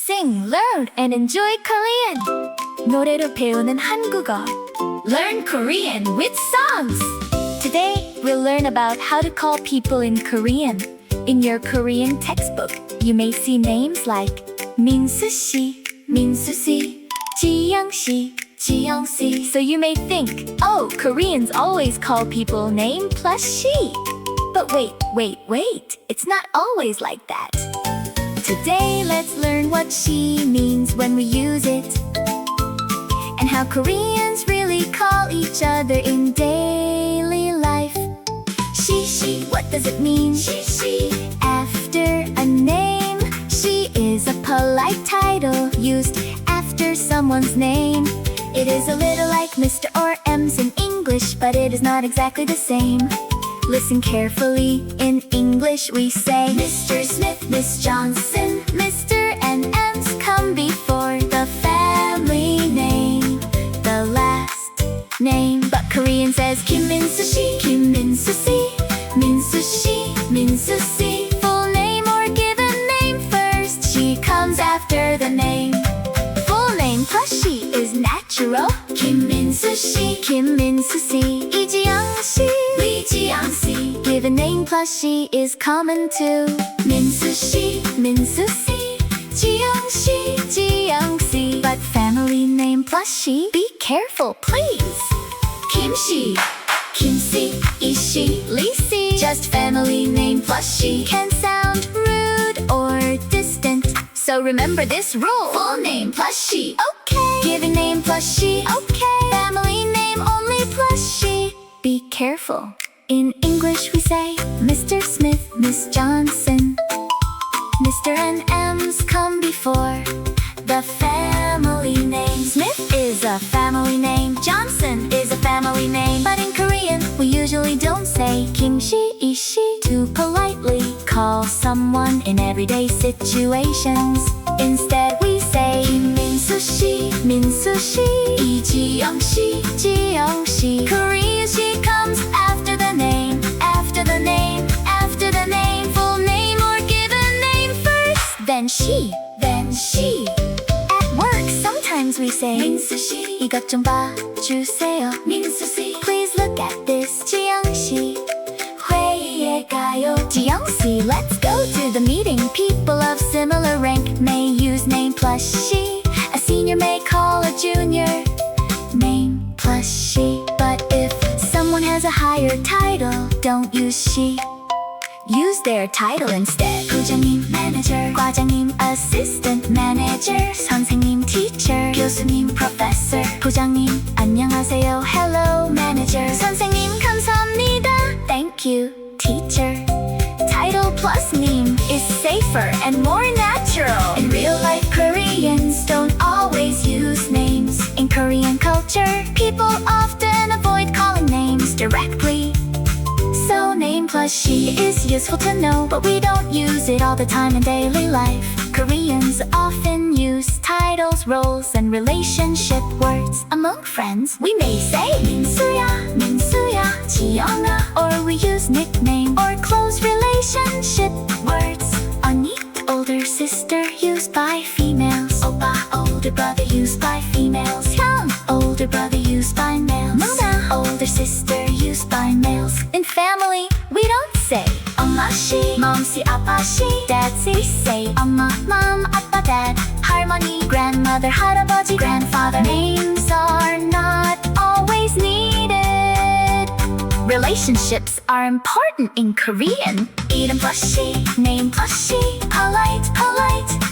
Sing, learn, and enjoy Korean. 노래로 배우는 한국어. Learn Korean with songs. Today, we'll learn about how to call people in Korean. In your Korean textbook, you may see names like 민수-씨, 민수-씨, 지영-씨, 지영-씨. So you may think, oh, Koreans always call people name plus she. But wait, it's not always like that. Today, let's learn what she means when we use it, and how Koreans really call each other in daily life. She, what does it mean? She. After a name, she is a polite title used after someone's name. It is a little like Mr. or M's in English, but it is not exactly the same. Listen carefully. In English we say Mr. Smith, Miss Johnson. Mr. and M's come before the family name, the last name. But Korean says Kim Min-su-shi, Kim Min-su-shi, Min-su-shi, Min-su-shi. Full name or given name first, she comes after the name. Full name plus she is natural. Kim Min-su-shi, Kim Min-su-shi, Lee-ji-young-shi, Lee-ji-young-shi. Given name plus she is common too. Min-su-shi, Min-su-shi, Ji-young-shi, Ji-young-shi. But family name plus she, be careful please. Kim-shi, Kim-shi, Lee-shi, Lee-shi. Just family name plus she can sound rude or distant. So remember this rule. Full name plus she, okay. Given name plus she, okay. Family name only plus she. Be careful. In English we say Mr. Smith, Miss Johnson. Mr. and M's come before the family name. Smith is a family name, Johnson is a family name. But in Korean we usually don't say Kim-shi, Lee-shi to politely call someone in everyday situations. Instead we say Kim Min-su-shi, Min-su-shi, Lee-ji-young-shi, Ji-young-shi. Korean she comes after the name, after the name, after the name. Full name or given name first, then she. At work sometimes we say 민수-씨, 이것 좀 봐주세요. 민수-씨, please look at this. 지영-씨, 회의에 가요. 지영-씨, let's go to the meeting. People of similar rank may use name plus she. A senior may call a junior name plus she. But if someone has a higher title, don't use she. Use their title instead. 부장님, manager. 과장님, assistant manager. 선생님, teacher. 교수님, professor. 부장님, 안녕하세요, hello, manager. 선생님, 감사합니다, thank you, teacher. Title plus name is safer and more natural. In real life, Koreans don't always use names. In Korean culture, people often avoid calling names directly. So name plus she is useful to know, but we don't use it all the time in daily life. Koreans often use titles, roles, and relationship words. Among friends, we may say 민수야, 민수야, 지영아. Or we use nickname or close relationship words. 언니, older sister used by females. 오빠, older brother used by females. 형, older brother used by males. 누나, older sister used by males. In family, we don't say 엄마씨, mom씨, 아빠씨, dad씨. Say 엄마, mom, 아빠, dad. 할머니, grandmother, 할아버지, grandfather. Names are not always needed. Relationships are important in Korean. 이름 plus she, name plus she. Polite,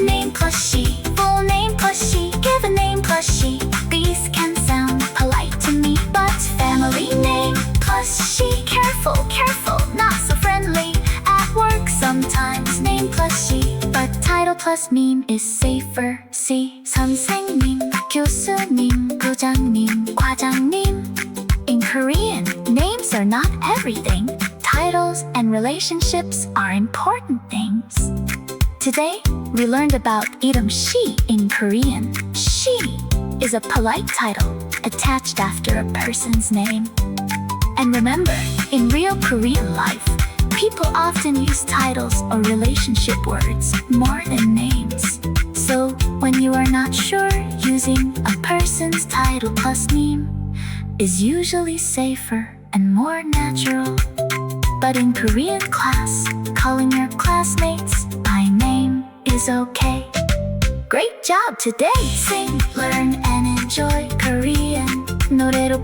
name plus she. Full name plus she, given name plus she. These can sound polite to me, but family name plus she. Careful, not so friendly. At work sometimes name plus she, but title plus meme is safer. See, 선생님, 교수님, 부장님, 과장님. In Korean, names are not everything. Titles and relationships are important things. Today, we learned about 이름 she in Korean. She is a polite title attached after a person's name. And remember, in real Korean life, people often use titles or relationship words more than names. So when you are not sure, using a person's title plus name is usually safer and more natural. But in Korean class, calling your classmates by name is okay. Great job today! Sing, learn, and enjoy Korean. 노래로